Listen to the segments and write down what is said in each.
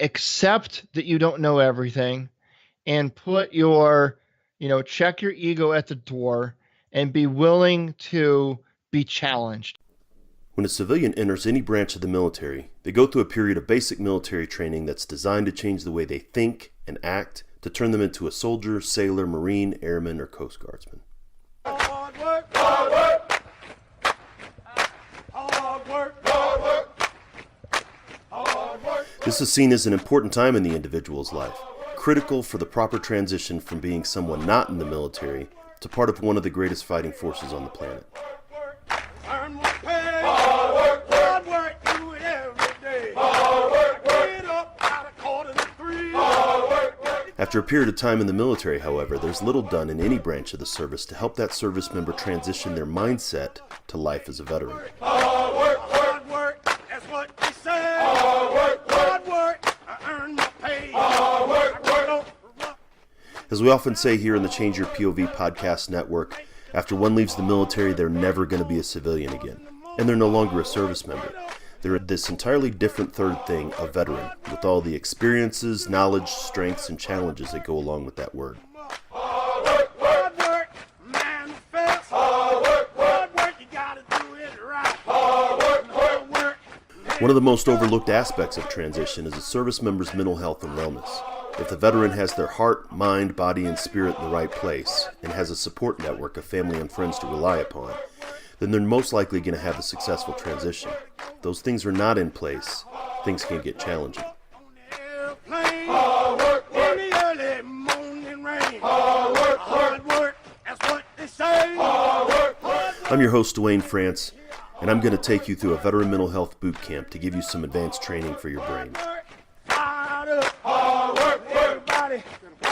accept that you don't know everything and put your, check your ego at the door and be willing to be challenged. When a civilian enters any branch of the military, they go through a period of basic military training that's designed to change the way they think and act to turn them into a soldier, sailor, Marine, airman, or Coast Guardsman. Hard work, hard work. Hard work, hard work. Hard work. This is seen as an important time in the individual's life, critical for the proper transition from being someone not in the military to part of one of the greatest fighting forces on the planet. Earn my pay. Hard work, hard work, do it every day. Hard work, get up out of 2:45. Hard work, work. After a period of time in the military, however, there's little done in any branch of the service to help that service member transition their mindset to life as a veteran. Hard work, that's what they say. Hard work, I earn my pay. Hard work. As we often say here in the Change Your POV podcast network, after one leaves the military, they're never going to be a civilian again. And they're no longer a service member. They're this entirely different third thing, a veteran, with all the experiences, knowledge, strengths, and challenges that go along with that word. Hard work, manifest. Hard work, you gotta do it right. Hard work. One of the most overlooked aspects of transition is a service member's mental health and wellness. If the veteran has their heart, mind, body, and spirit in the right place, and has a support network of family and friends to rely upon, then they're most likely going to have a successful transition. If those things are not in place, things can get challenging. Hard work, in the early morning rain. Hard work, that's what they say. I'm your host, Dwayne France, and I'm going to take you through a veteran mental health boot camp to give you some advanced training for your brain. Fired up. Hard work, everybody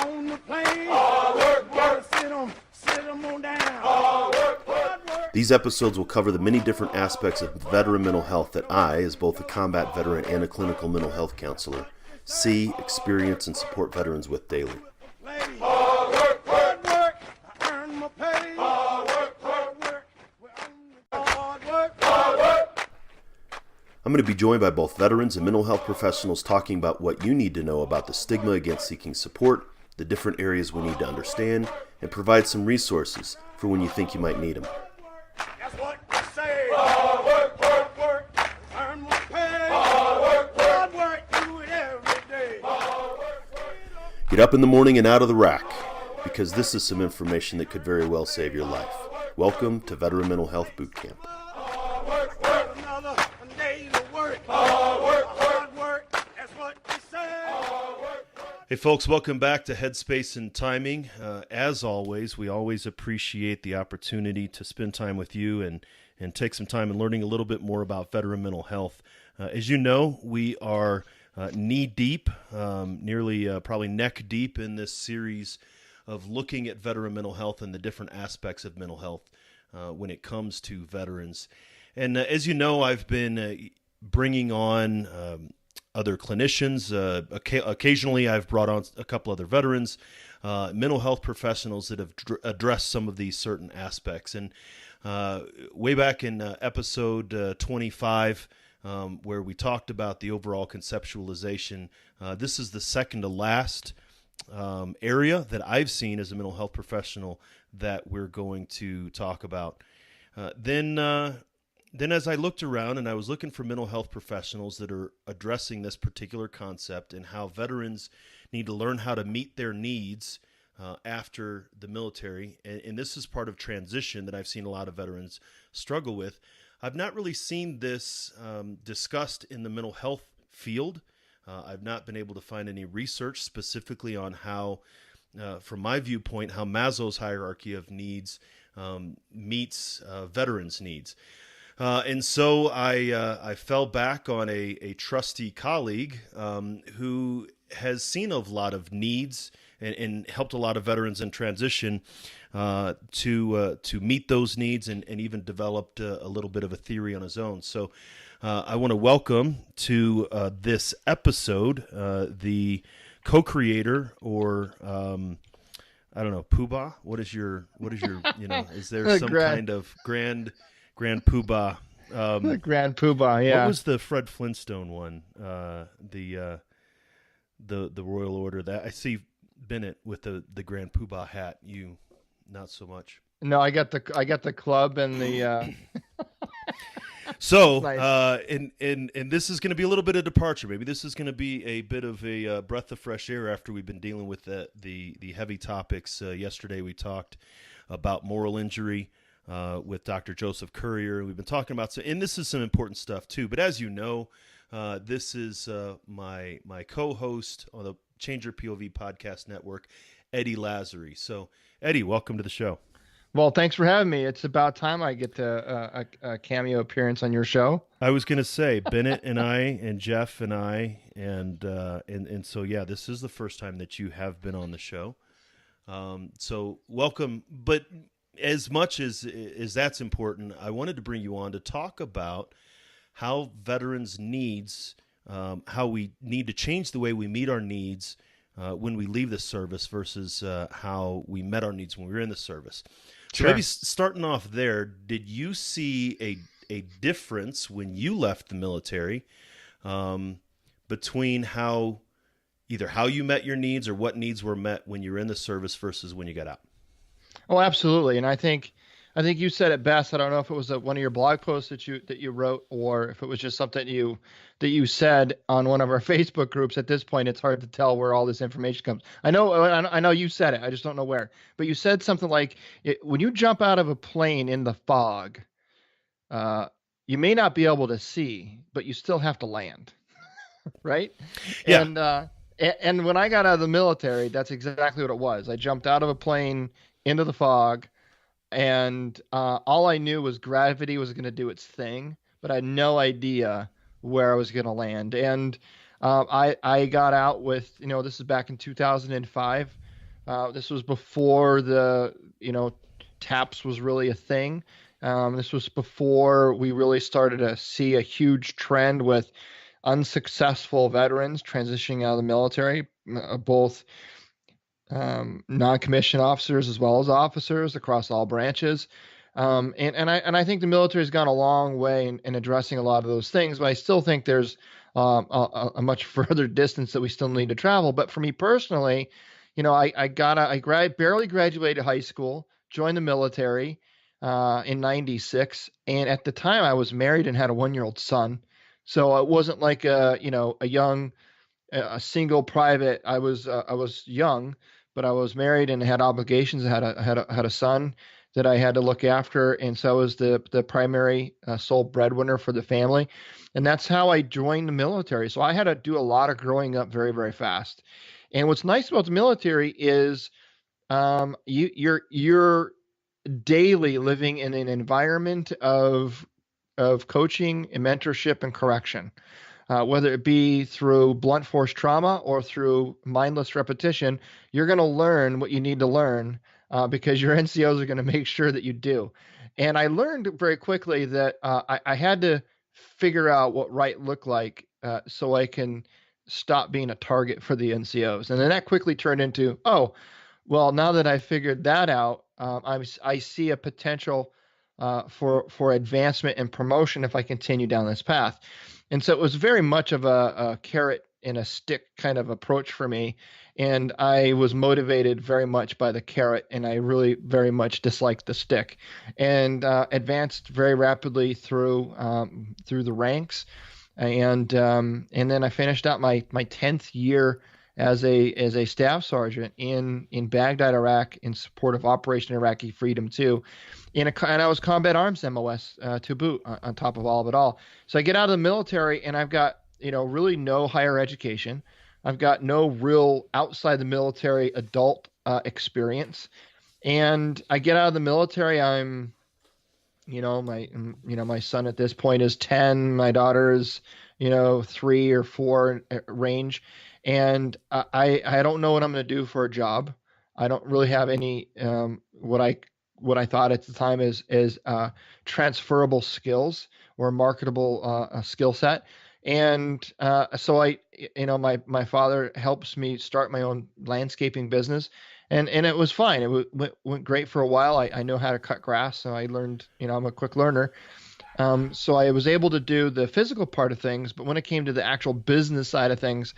on the plane. Hard work, sit 'em on down. Hard work. These episodes will cover the many different aspects of veteran mental health that I, as both a combat veteran and a clinical mental health counselor, see, experience, and support veterans with daily. Hard work, I earn my pay. Hard work, I'm going to be joined by both veterans and mental health professionals talking about what you need to know about the stigma against seeking support, the different areas we need to understand, and provide some resources for when you think you might need them. That's what I say. Hard work, earn my pay. Hard work, do it every day. Get up in the morning and out of the rack, because this is some information that could very well save your life. Welcome to Veteran Mental Health Boot Camp. Another day's work. Hard work, that's what they say. Hey folks, welcome back to Headspace and Timing. As always, we always appreciate the opportunity to spend time with you and take some time in learning a little bit more about veteran mental health. As you know, we are knee deep, nearly probably neck deep in this series of looking at veteran mental health and the different aspects of mental health when it comes to veterans. And as you know, I've been bringing on other clinicians. Occasionally, I've brought on a couple other veterans, mental health professionals that have addressed some of these certain aspects. And way back in episode 25, where we talked about the overall conceptualization, this is the second to last area that I've seen as a mental health professional that we're going to talk about. Then as I looked around and I was looking for mental health professionals that are addressing this particular concept and how veterans need to learn how to meet their needs after the military, and this is part of transition that I've seen a lot of veterans struggle with, I've not really seen this discussed in the mental health field. I've not been able to find any research specifically on how, from my viewpoint, how Maslow's hierarchy of needs meets veterans' needs. And so I fell back on a trusty colleague who has seen a lot of needs and helped a lot of veterans in transition to meet those needs and even developed a little bit of a theory on his own. So I want to welcome to this episode the co-creator, or I don't know, Poobah. What is your is there some kind of grand Poobah? Grand Poobah, yeah. What was the Fred Flintstone one? the Royal Order. That I see Bennett with the Grand Poobah hat. You not so much. No, I got the club and the. So, Nice. and this is going to be a little bit of departure. Maybe this is going to be a bit of a breath of fresh air after we've been dealing with the heavy topics. Yesterday we talked about moral injury with Dr. Joseph Currier. We've been talking about and this is some important stuff too. But as you know, this is my co-host on the Change Your POV podcast network, Eddie Lazzari. So, Eddie, welcome to the show. Well, thanks for having me. It's about time I get a cameo appearance on your show. I was going to say Bennett and I and Jeff and I and so yeah, this is the first time that you have been on the show. So welcome. But as much as that's important, I wanted to bring you on to talk about how veterans' needs, how we need to change the way we meet our needs when we leave the service versus how we met our needs when we were in the service. So Sure. maybe starting off there, did you see a difference when you left the military between either how you met your needs or what needs were met when you were in the service versus when you got out? Oh, absolutely. And I think you said it best. I don't know if it was one of your blog posts that you wrote, or if it was just something that you said on one of our Facebook groups. At this point, it's hard to tell where all this information comes. I know you said it. I just don't know where. But you said something like, when you jump out of a plane in the fog, you may not be able to see, but you still have to land, right? Yeah. And when I got out of the military, that's exactly what it was. I jumped out of a plane into the fog. And all I knew was gravity was going to do its thing, but I had no idea where I was going to land. And I got out with, this is back in 2005. This was before TAPS was really a thing. This was before we really started to see a huge trend with unsuccessful veterans transitioning out of the military, both non-commissioned officers as well as officers across all branches. And I think the military has gone a long way in addressing a lot of those things, but I still think there's a much further distance that we still need to travel. But for me personally, I barely graduated high school, joined the military in '96, and at the time I was married and had a 1-year-old son. So it wasn't like a young single private. I was young, but I was married and had obligations. I had a son that I had to look after, and so I was the primary sole breadwinner for the family, and that's how I joined the military. So I had to do a lot of growing up very, very fast. And what's nice about the military is you're daily living in an environment of coaching and mentorship and correction. Whether it be through blunt force trauma or through mindless repetition, you're going to learn what you need to learn because your NCOs are going to make sure that you do. And I learned very quickly that I had to figure out what right looked like so I can stop being a target for the NCOs. And then that quickly turned into, oh, well, now that I figured that out, I see a potential for advancement and promotion if I continue down this path. And so it was very much of a carrot and a stick kind of approach for me. And I was motivated very much by the carrot, and I really very much disliked the stick, and advanced very rapidly through the ranks. And then I finished out my 10th year as a staff sergeant in Baghdad, Iraq, in support of Operation Iraqi Freedom 2. And I was combat arms MOS to boot on top of all of it all. So I get out of the military and I've got, really no higher education. I've got no real outside the military adult experience. And I get out of the military. I'm, my son at this point is 10. My daughter is, 3 or 4 range. And I don't know what I'm going to do for a job. I don't really have any what I thought at the time is transferable skills or marketable skill set. And so my father helps me start my own landscaping business, and it was fine. It went great for a while. I know how to cut grass, so I learned. I'm a quick learner. So I was able to do the physical part of things, but when it came to the actual business side of things,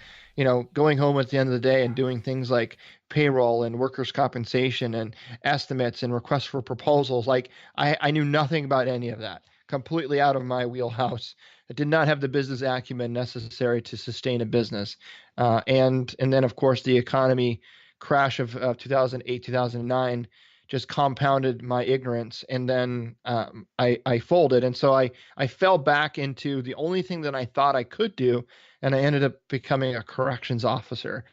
going home at the end of the day and doing things like payroll and workers' compensation and estimates and requests for proposals, like I knew nothing about any of that, completely out of my wheelhouse. I did not have the business acumen necessary to sustain a business. And then, of course, the economy crash of 2008, 2009 just compounded my ignorance, and then I folded, and so I fell back into the only thing that I thought I could do, and I ended up becoming a corrections officer.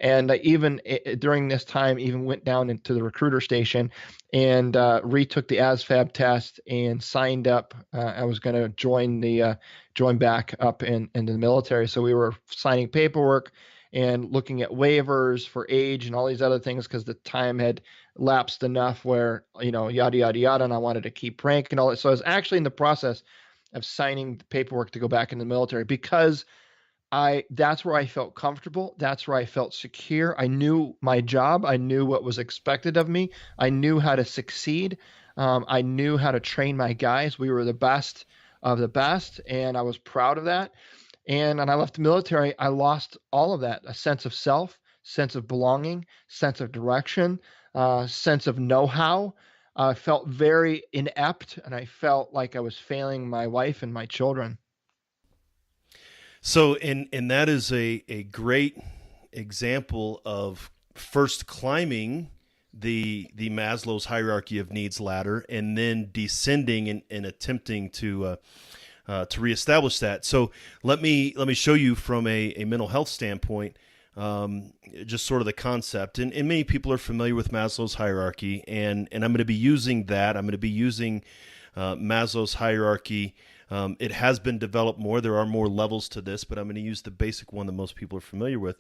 And I even during this time even went down into the recruiter station and retook the ASVAB test and signed up. I was going to join back up in the military, so we were signing paperwork and looking at waivers for age and all these other things because the time had lapsed enough where, yada, yada, yada, and I wanted to keep rank and all that. So I was actually in the process of signing the paperwork to go back in the military because that's where I felt comfortable. That's where I felt secure. I knew my job. I knew what was expected of me. I knew how to succeed. I knew how to train my guys. We were the best of the best, and I was proud of that. And when I left the military, I lost all of that, a sense of self, sense of belonging, sense of direction, sense of know-how. I felt very inept, and I felt like I was failing my wife and my children. So, and that is a great example of first climbing the Maslow's hierarchy of needs ladder and then descending and attempting to reestablish that. So let me show you from a mental health standpoint, just sort of the concept. And many people are familiar with Maslow's hierarchy, and I'm going to be using that. I'm going to be using Maslow's hierarchy. It has been developed more. There are more levels to this, but I'm going to use the basic one that most people are familiar with.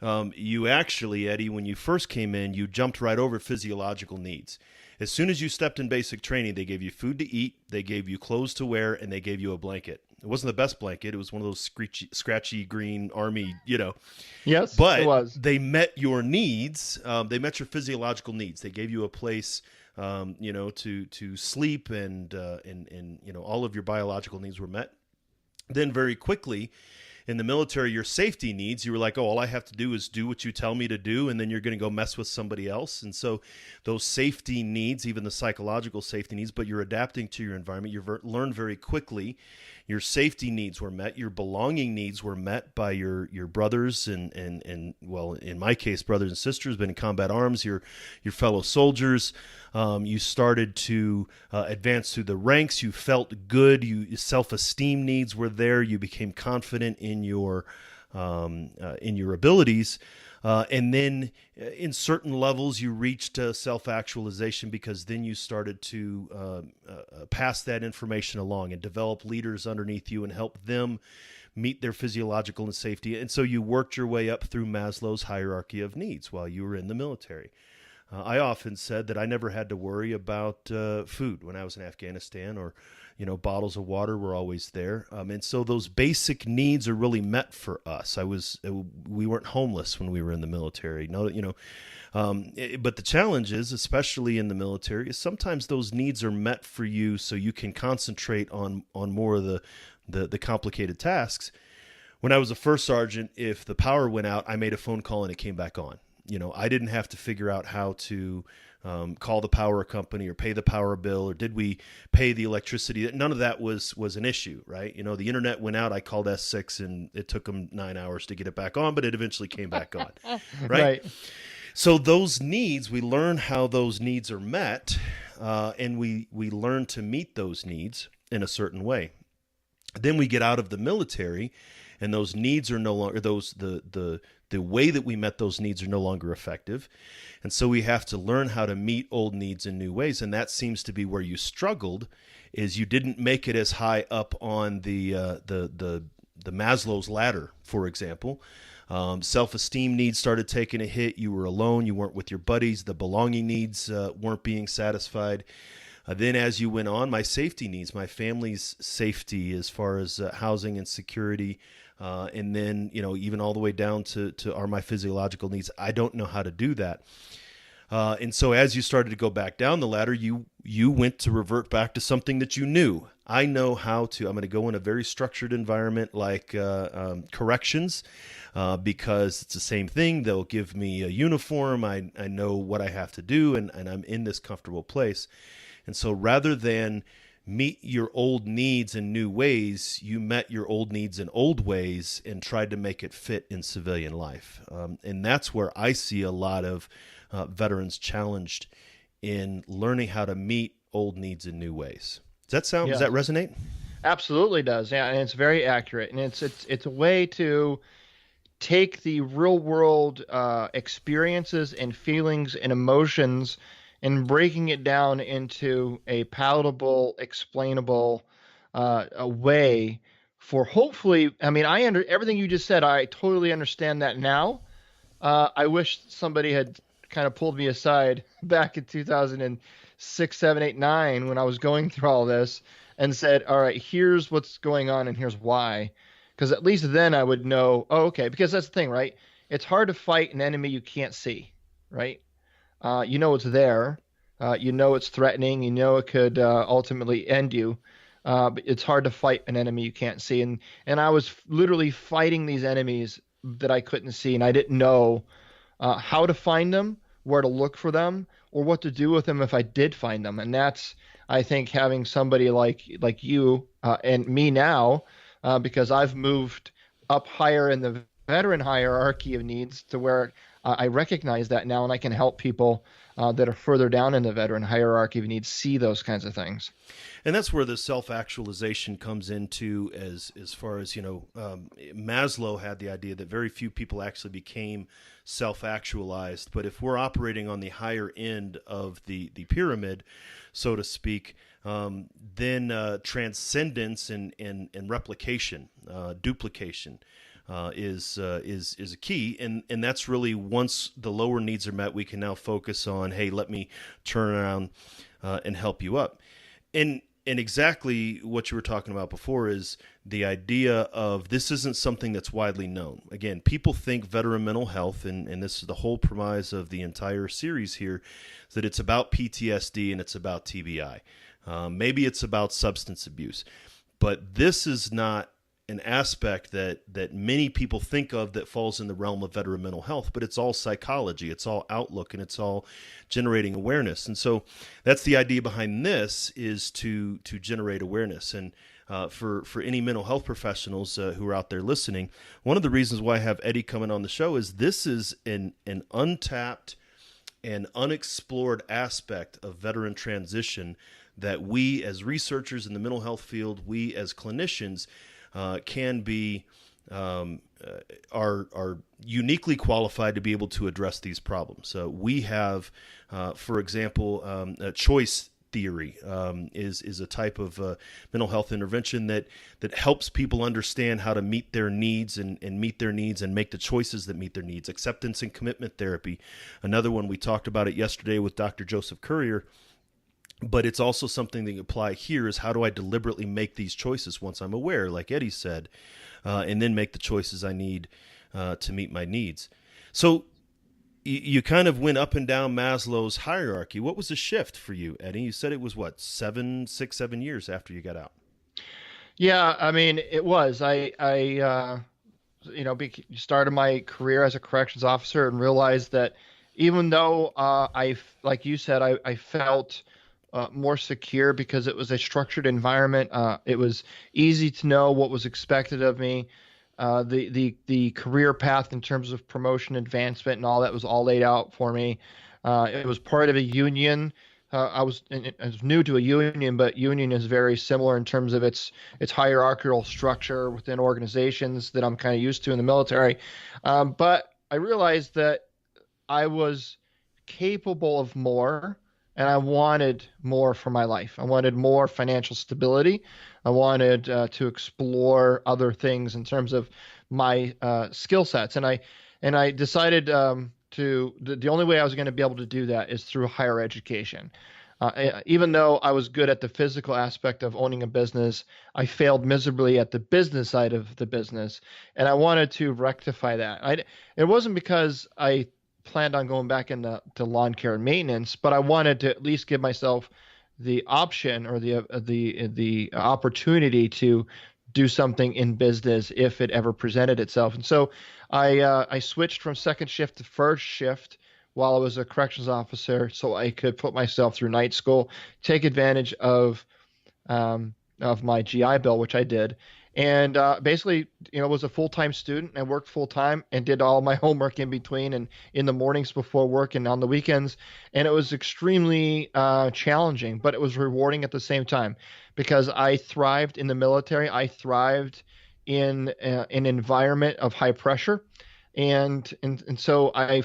You actually, Eddie, when you first came in, you jumped right over physiological needs. As soon as you stepped in basic training, they gave you food to eat, they gave you clothes to wear, and they gave you a blanket. It wasn't the best blanket. It was one of those scratchy green army, Yes, but it was. they met your needs. They met your physiological needs. They gave you a place, to sleep, and all of your biological needs were met. Then very quickly, in the military, your safety needs, you were like, oh, all I have to do is do what you tell me to do, and then you're going to go mess with somebody else. And so those safety needs, even the psychological safety needs, but you're adapting to your environment, you've learned very quickly. Your safety needs were met. Your belonging needs were met by your brothers and well, in my case, brothers and sisters, but in combat arms, your fellow soldiers. You started to advance through the ranks. You felt good. Your self-esteem needs were there. You became confident in your abilities. And then in certain levels, you reached self-actualization because then you started to pass that information along and develop leaders underneath you and help them meet their physiological and safety. And so you worked your way up through Maslow's hierarchy of needs while you were in the military. I often said that I never had to worry about food when I was in Afghanistan, or bottles of water were always there. And so those basic needs are really met for us. We weren't homeless when we were in the military. But the challenge is, especially in the military, is sometimes those needs are met for you so you can concentrate on more of the complicated tasks. When I was a first sergeant, if the power went out, I made a phone call and it came back on. I didn't have to figure out how to call the power company or pay the power bill, or did we pay the electricity? None of that was an issue, right? The internet went out. I called S6 and it took them 9 hours to get it back on, but it eventually came back on, right? So those needs, we learn how those needs are met, and we learn to meet those needs in a certain way. Then we get out of the military, and those needs are no longer the way that we met those needs are no longer effective. And so we have to learn how to meet old needs in new ways. And that seems to be where you struggled, is you didn't make it as high up on the Maslow's ladder, for example. Self-esteem needs started taking a hit. You were alone. You weren't with your buddies. The belonging needs weren't being satisfied. Then as you went on, my safety needs, my family's safety as far as housing and security, and then, even all the way down to are my physiological needs. I don't know how to do that. And so as you started to go back down the ladder, you went to revert back to something that you knew. I know how to, I'm going to go in a very structured environment like corrections because it's the same thing. They'll give me a uniform. I know what I have to do, and I'm in this comfortable place. And so rather than meet your old needs in new ways, you met your old needs in old ways and tried to make it fit in civilian life. And that's where I see a lot of veterans challenged in learning how to meet old needs in new ways. Does that resonate? Absolutely does. Yeah, and it's very accurate. And it's a way to take the real world experiences and feelings and emotions and breaking it down into a palatable, explainable a way for hopefully, I mean, everything you just said, I totally understand that now. I wish somebody had kind of pulled me aside back in 2006, 7, 8, 9 when I was going through all this and said, all right, here's what's going on and here's why. Because at least then I would know, oh, okay, because that's the thing, right? It's hard to fight an enemy you can't see, right? You know it's there. You know it's threatening. You know it could ultimately end you. But it's hard to fight an enemy you can't see. And I was literally fighting these enemies that I couldn't see, and I didn't know how to find them, where to look for them, or what to do with them if I did find them. And that's, I think, having somebody like you and me now, because I've moved up higher in the veteran hierarchy of needs to where I recognize that now, and I can help people that are further down in the veteran hierarchy of needs see those kinds of things. And that's where the self-actualization comes into as far as, Maslow had the idea that very few people actually became self-actualized. But if we're operating on the higher end of the pyramid, so to speak, then transcendence and replication, duplication, is a key, and that's really, once the lower needs are met, we can now focus on, hey, let me turn around and help you up. And exactly what you were talking about before is the idea of this isn't something that's widely known. Again, people think veteran mental health, and this is the whole premise of the entire series here, is that it's about PTSD and it's about TBI. Maybe it's about substance abuse, but this is not an aspect that many people think of that falls in the realm of veteran mental health, but it's all psychology, it's all outlook, and it's all generating awareness. And so that's the idea behind this, is to generate awareness. And for any mental health professionals who are out there listening, one of the reasons why I have Eddie coming on the show is this is an untapped and unexplored aspect of veteran transition that we as researchers in the mental health field, we as clinicians, can be are uniquely qualified to be able to address these problems. So we have, for example, a choice theory is a type of mental health intervention that helps people understand how to meet their needs and meet their needs and make the choices that meet their needs. Acceptance and commitment therapy, another one, we talked about it yesterday with Dr. Joseph Currier. But it's also something that you apply here, is how do I deliberately make these choices once I'm aware, like Eddie said, and then make the choices I need to meet my needs. So you kind of went up and down Maslow's hierarchy. What was the shift for you, Eddie? You said it was, 7 years after you got out? Yeah, I mean, it was. I started my career as a corrections officer and realized that even though like you said, I felt more secure because it was a structured environment. It was easy to know what was expected of me. The career path in terms of promotion, advancement, and all that was all laid out for me. It was part of a union. I was new to a union, but union is very similar in terms of its hierarchical structure within organizations that I'm kind of used to in the military. But I realized that I was capable of more. And I wanted more for my life. I wanted more financial stability. I wanted to explore other things in terms of my skill sets. And I decided the only way I was going to be able to do that is through higher education. Even though I was good at the physical aspect of owning a business, I failed miserably at the business side of the business. And I wanted to rectify that. It wasn't because I planned on going back into lawn care and maintenance, but I wanted to at least give myself the option or the opportunity to do something in business if it ever presented itself. And so I switched from second shift to first shift while I was a corrections officer, so I could put myself through night school, take advantage of my GI Bill, which I did. And basically, was a full-time student and worked full-time and did all my homework in between and in the mornings before work and on the weekends. And it was extremely challenging, but it was rewarding at the same time because I thrived in the military. I thrived in an environment of high pressure. And so I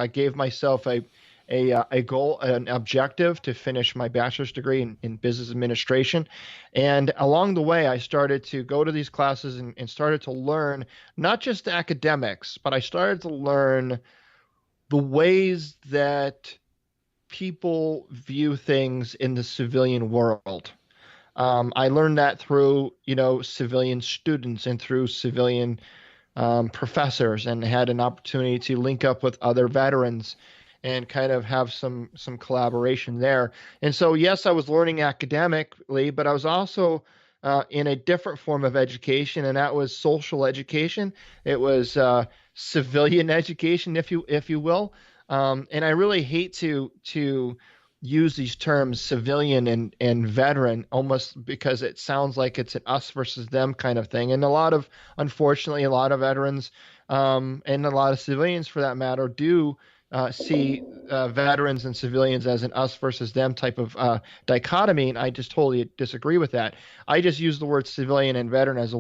gave myself a goal, an objective to finish my bachelor's degree in business administration. And along the way, I started to go to these classes and started to learn not just the academics, but I started to learn the ways that people view things in the civilian world. I learned that through, civilian students and through civilian professors, and had an opportunity to link up with other veterans and kind of have some collaboration there. And so, yes, I was learning academically, but I was also in a different form of education, and that was social education. It was civilian education, if you will. And I really hate to use these terms, civilian and veteran, almost because it sounds like it's an us versus them kind of thing. And unfortunately, a lot of veterans and a lot of civilians, for that matter, do see veterans and civilians as an us versus them type of dichotomy, and I just totally disagree with that. I just use the word civilian and veteran as a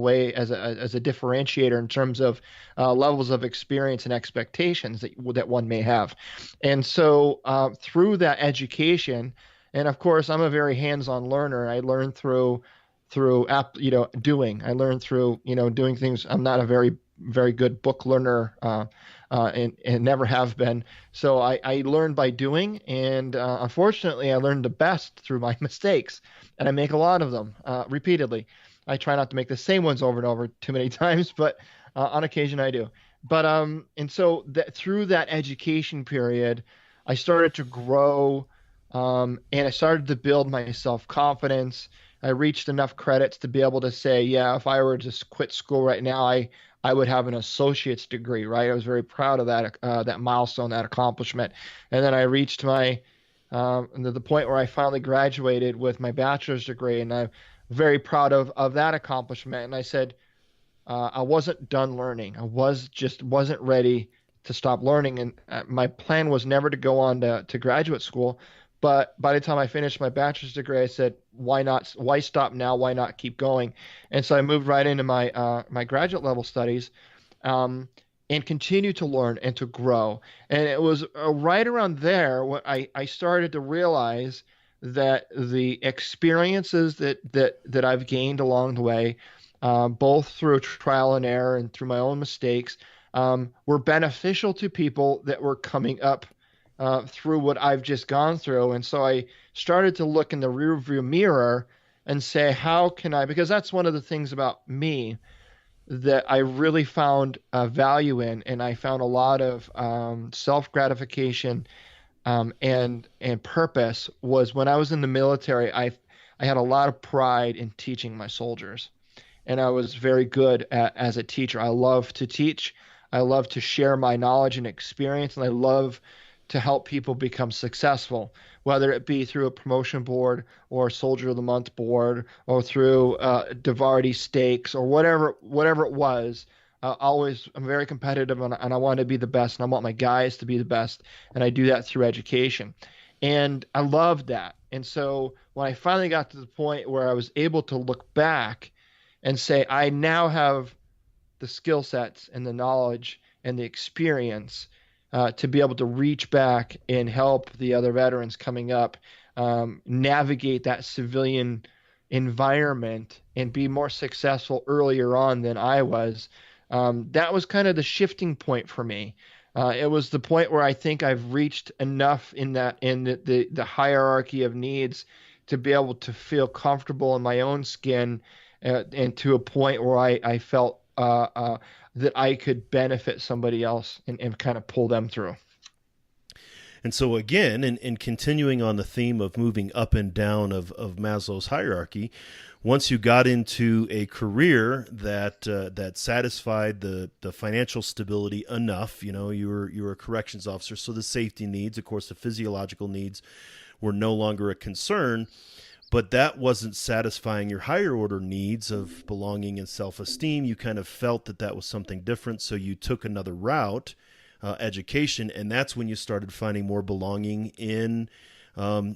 differentiator in terms of levels of experience and expectations that one may have. And so through that education, and of course I'm a very hands-on learner. I learn through doing. I learn through doing things. I'm not a very very good book learner. And never have been. So I learned by doing, and unfortunately, I learned the best through my mistakes, and I make a lot of them repeatedly. I try not to make the same ones over and over too many times, but on occasion I do. But and so through that education period, I started to grow, and I started to build my self-confidence. I reached enough credits to be able to say, yeah, if I were to just quit school right now, I would have an associate's degree, right? I was very proud of that milestone, that accomplishment. And then I reached the point where I finally graduated with my bachelor's degree, and I'm very proud of that accomplishment. And I said, I wasn't done learning. I wasn't ready to stop learning. And my plan was never to go on to graduate school. But by the time I finished my bachelor's degree, I said, why not? Why stop now? Why not keep going? And so I moved right into my graduate level studies, and continued to learn and to grow. And it was right around there when I started to realize that the experiences that I've gained along the way, both through trial and error and through my own mistakes, were beneficial to people that were coming up through what I've just gone through. And so I started to look in the rearview mirror and say, how can I, because that's one of the things about me that I really found value in, and I found a lot of self-gratification and purpose, was when I was in the military. I had a lot of pride in teaching my soldiers, and I was very good as a teacher. I love to teach. I love to share my knowledge and experience, and I love to help people become successful, whether it be through a promotion board or a Soldier of the Month board or through Davardi stakes or whatever it was. I'm very competitive, and I want to be the best, and I want my guys to be the best, and I do that through education. And I loved that. And so when I finally got to the point where I was able to look back and say, I now have the skill sets and the knowledge and the experience to be able to reach back and help the other veterans coming up navigate that civilian environment and be more successful earlier on than I was. That was kind of the shifting point for me. It was the point where I think I've reached enough in the hierarchy of needs to be able to feel comfortable in my own skin, and to a point where I felt that I could benefit somebody else and kind of pull them through. And so again, in continuing on the theme of moving up and down of Maslow's hierarchy, once you got into a career that satisfied the financial stability enough, you were a corrections officer, so the safety needs, of course, the physiological needs were no longer a concern, but that wasn't satisfying your higher order needs of belonging and self-esteem. You kind of felt that was something different, so you took another route, education, and that's when you started finding more belonging in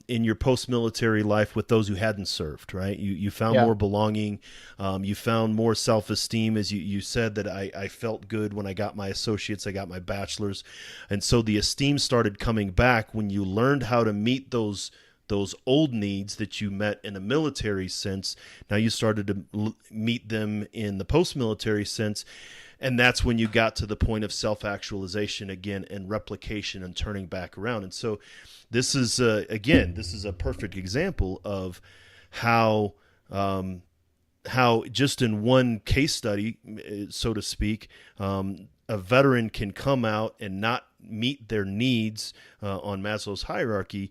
your post-military life with those who hadn't served, right? You found more belonging. You found more self-esteem. As you said, that I felt good when I got my associates, I got my bachelor's. And so the esteem started coming back when you learned how to meet those old needs that you met in a military sense. Now you started to meet them in the post-military sense. And that's when you got to the point of self-actualization again and replication and turning back around. And so this is, this is a perfect example of how just in one case study, so to speak, a veteran can come out and not meet their needs on Maslow's hierarchy,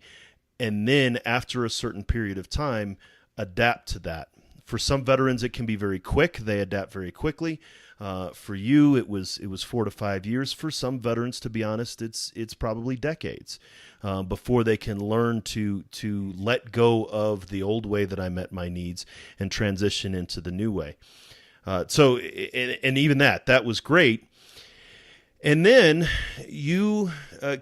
and then after a certain period of time, adapt to that. For some veterans, it can be very quick. They adapt very quickly. For you, it was 4 to 5 years. For some veterans, to be honest, it's probably decades before they can learn to let go of the old way that I met my needs and transition into the new way. So even that was great. And then you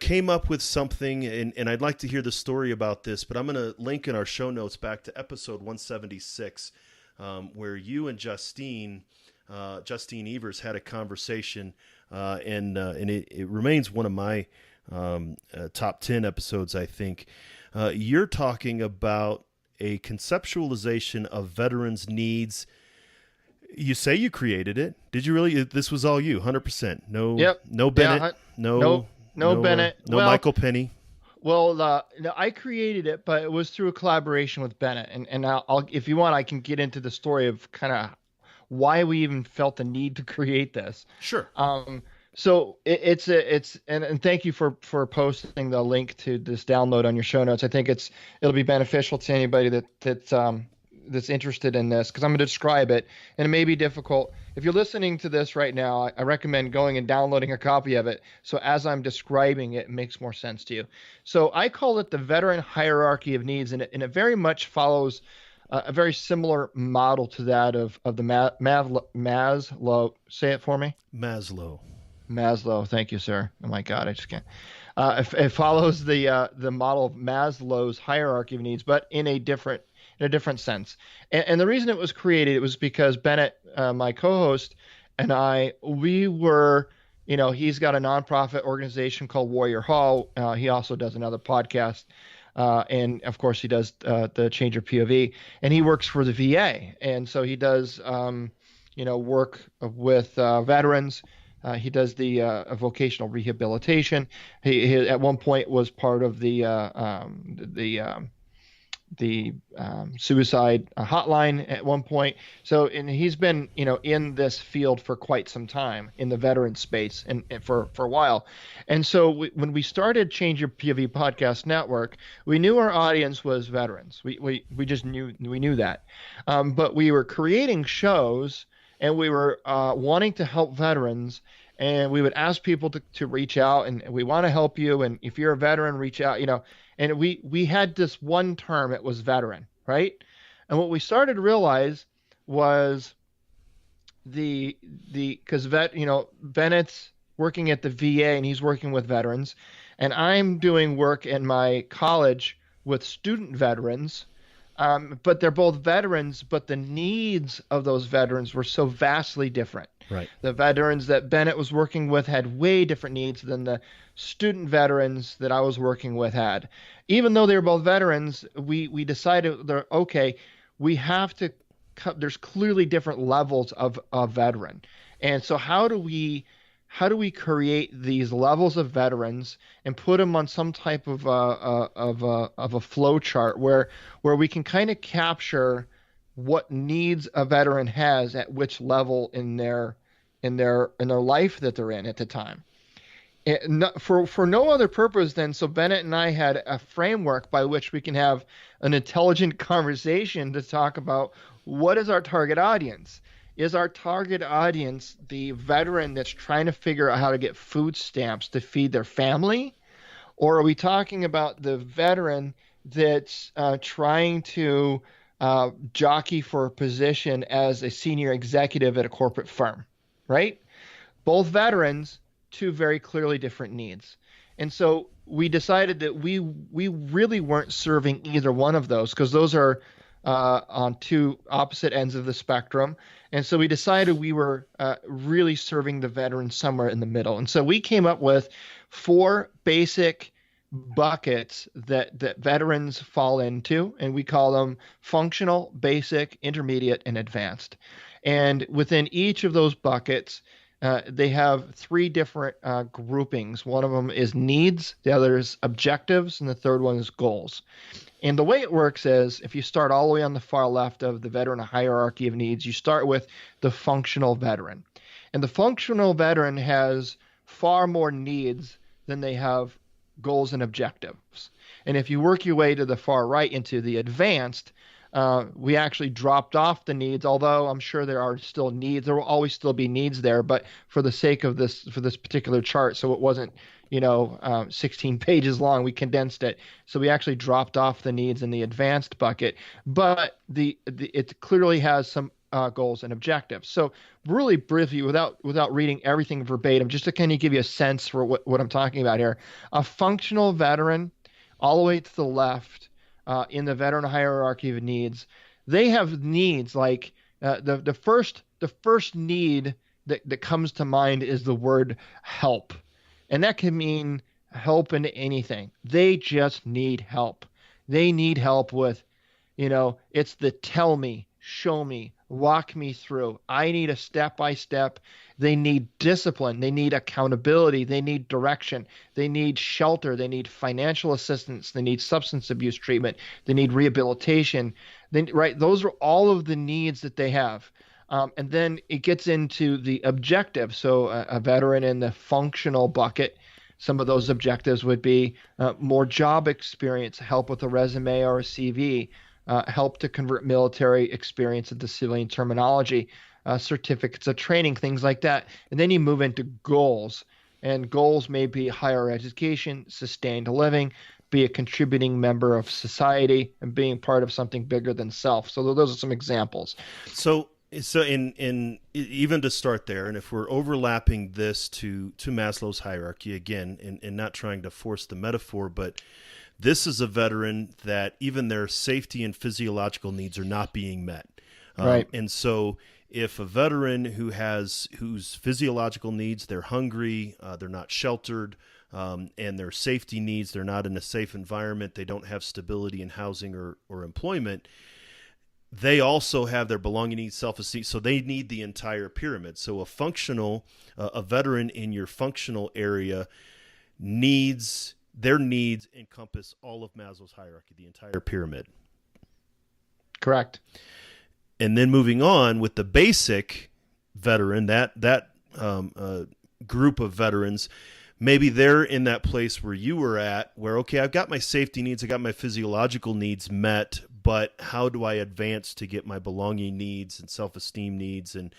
came up with something, and I'd like to hear the story about this, but I'm going to link in our show notes back to episode 176, where you and Justine Evers had a conversation, and it remains one of my top 10 episodes, I think. You're talking about a conceptualization of veterans' needs. You say you created it. Did you really? This was all you, 100%. No, yep. No Bennett. Yeah, no Bennett. No Michael Penny. Well, no, I created it, but it was through a collaboration with Bennett. And I'll, if you want, I can get into the story of kind of why we even felt the need to create this. Sure. So and thank you for posting the link to this download on your show notes. I think it'll be beneficial to anybody that's interested in this, because I'm going to describe it, and it may be difficult. If you're listening to this right now, I recommend going and downloading a copy of it, so as I'm describing it, it makes more sense to you. So I call it the veteran hierarchy of needs, and it very much follows a very similar model to that of the Maslow. Say it for me. Maslow. Thank you, sir. Oh my God, I just can't. It follows the model of Maslow's hierarchy of needs, but in a different sense. And the reason it was created, it was because Bennett, my co-host, and we were, he's got a nonprofit organization called Warrior Hall. He also does another podcast. And of course he does the Change Your POV, and he works for the VA. And so he does, work with veterans. He does the vocational rehabilitation. He at one point was part of the suicide hotline at one point. So, and he's been, in this field for quite some time in the veteran space and for a while. And so when we started Change Your POV Podcast Network, we knew our audience was veterans. We just knew that. But we were creating shows, and we were wanting to help veterans, and we would ask people to reach out, and we want to help you. And if you're a veteran, reach out, and we had this one term, it was veteran, right? And what we started to realize was because Bennett's working at the VA and he's working with veterans, and I'm doing work in my college with student veterans, but they're both veterans, but the needs of those veterans were so vastly different. Right. The veterans that Bennett was working with had way different needs than the student veterans that I was working with had. Even though they were both veterans, we decided that, okay, we have to there's clearly different levels of veteran. And so how do we create these levels of veterans and put them on some type of a flow chart where we can kind of capture what needs a veteran has at which level in their in their life that they're in at the time. For no other purpose than so Bennett and I had a framework by which we can have an intelligent conversation to talk about what is our target audience. Is our target audience the veteran that's trying to figure out how to get food stamps to feed their family? Or are we talking about the veteran that's trying to jockey for a position as a senior executive at a corporate firm, right? Both veterans, two very clearly different needs. And so we decided that we really weren't serving either one of those because those are on two opposite ends of the spectrum. And so we decided we were really serving the veteran somewhere in the middle. And so we came up with 4 basic buckets that veterans fall into, and we call them functional, basic, intermediate, and advanced. And within each of those buckets, they have 3 different groupings. One of them is needs, the other is objectives, and the third one is goals. And the way it works is if you start all the way on the far left of the veteran hierarchy of needs, you start with the functional veteran. And the functional veteran has far more needs than they have goals and objectives. And if you work your way to the far right into the advanced, we actually dropped off the needs, although I'm sure there are still needs. There will always still be needs there, but for the sake of this, for this particular chart, so it wasn't 16 pages long, we condensed it. So we actually dropped off the needs in the advanced bucket, but it clearly has some goals and objectives. So really briefly, without reading everything verbatim, just to kind of give you a sense for what I'm talking about here, a functional veteran, all the way to the left, in the veteran hierarchy of needs, they have needs like the first need that comes to mind is the word help. And that can mean help in anything. They just need help. They need help with, it's the tell me, show me, walk me through. I need a step-by-step. They need discipline. They need accountability. They need direction. They need shelter. They need financial assistance. They need substance abuse treatment. They need rehabilitation. Right? Those are all of the needs that they have. And then it gets into the objective. So a veteran in the functional bucket, some of those objectives would be more job experience, help with a resume or a CV, help to convert military experience into civilian terminology, certificates of training, things like that. And then you move into goals. And goals may be higher education, sustained living, be a contributing member of society, and being part of something bigger than self. So those are some examples. So in even to start there, and if we're overlapping this to Maslow's hierarchy again, and not trying to force the metaphor, but this is a veteran that even their safety and physiological needs are not being met. Right. And so if a veteran whose physiological needs, they're hungry, they're not sheltered, and their safety needs, they're not in a safe environment, they don't have stability in housing or employment, they also have their belonging needs, self-esteem, so they need the entire pyramid. So a veteran in your functional area their needs encompass all of Maslow's hierarchy, the entire pyramid. Correct. And then moving on with the basic veteran, that group of veterans, maybe they're in that place where you were at, where, okay, I've got my safety needs, I got my physiological needs met, but how do I advance to get my belonging needs and self-esteem needs and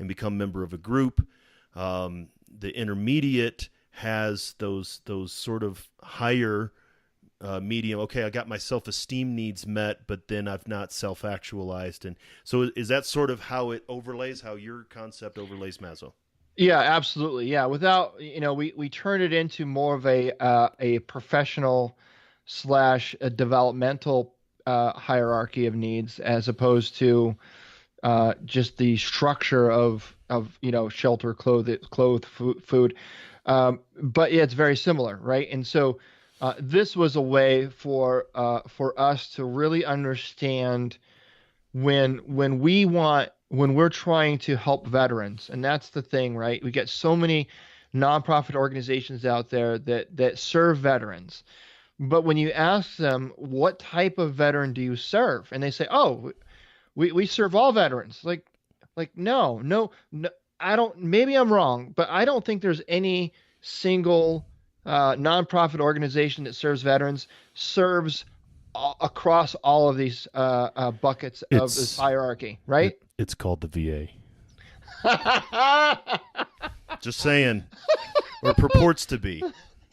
become a member of a group? The intermediate has those sort of higher medium. Okay, I got my self-esteem needs met, but then I've not self-actualized. And so is that sort of how it overlays, how your concept overlays Maslow? Yeah, absolutely. Yeah. Without, we turn it into more of a professional / a developmental hierarchy of needs, as opposed to just the structure of shelter, clothes, food. But yeah, it's very similar, right? And so this was a way for us to really understand when we're trying to help veterans, and that's the thing, right? We get so many nonprofit organizations out there that serve veterans, but when you ask them what type of veteran do you serve, and they say, "Oh, we serve all veterans," like no. I don't, maybe I'm wrong, but I don't think there's any single nonprofit organization that serves veterans serves across all of these buckets of this hierarchy, right? It's called the VA. Just saying, or purports to be.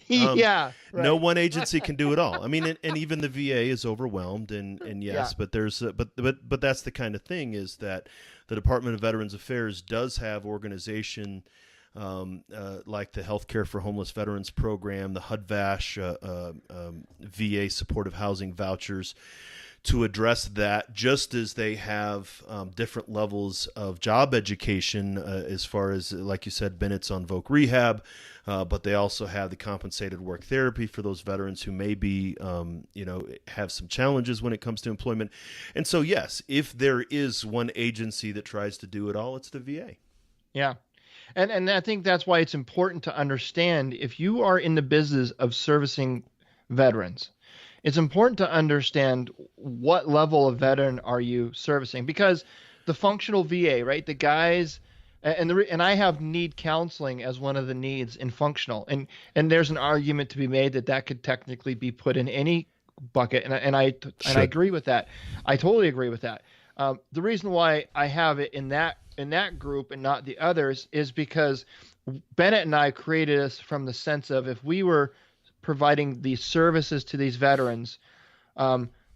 Yeah, right. No one agency can do it all. I mean, and even the VA is overwhelmed, and yes, but there's but that's the kind of thing, is that the Department of Veterans Affairs does have organization like the Healthcare for Homeless Veterans Program, the HUD-VASH, VA supportive housing vouchers, to address that, just as they have different levels of job education as far as, like you said, Bennett's on voc rehab, but they also have the compensated work therapy for those veterans who may be, have some challenges when it comes to employment. And so, yes, if there is one agency that tries to do it all, it's the VA. Yeah. And I think that's why it's important to understand, if you are in the business of servicing veterans, it's important to understand what level of veteran are you servicing, because the functional VA, right? The guys, and I have need counseling as one of the needs in functional, and there's an argument to be made that could technically be put in any bucket, and I agree with that. I totally agree with that. The reason why I have it in that group and not the others is because Bennett and I created this from the sense of, if we were providing these services to these veterans,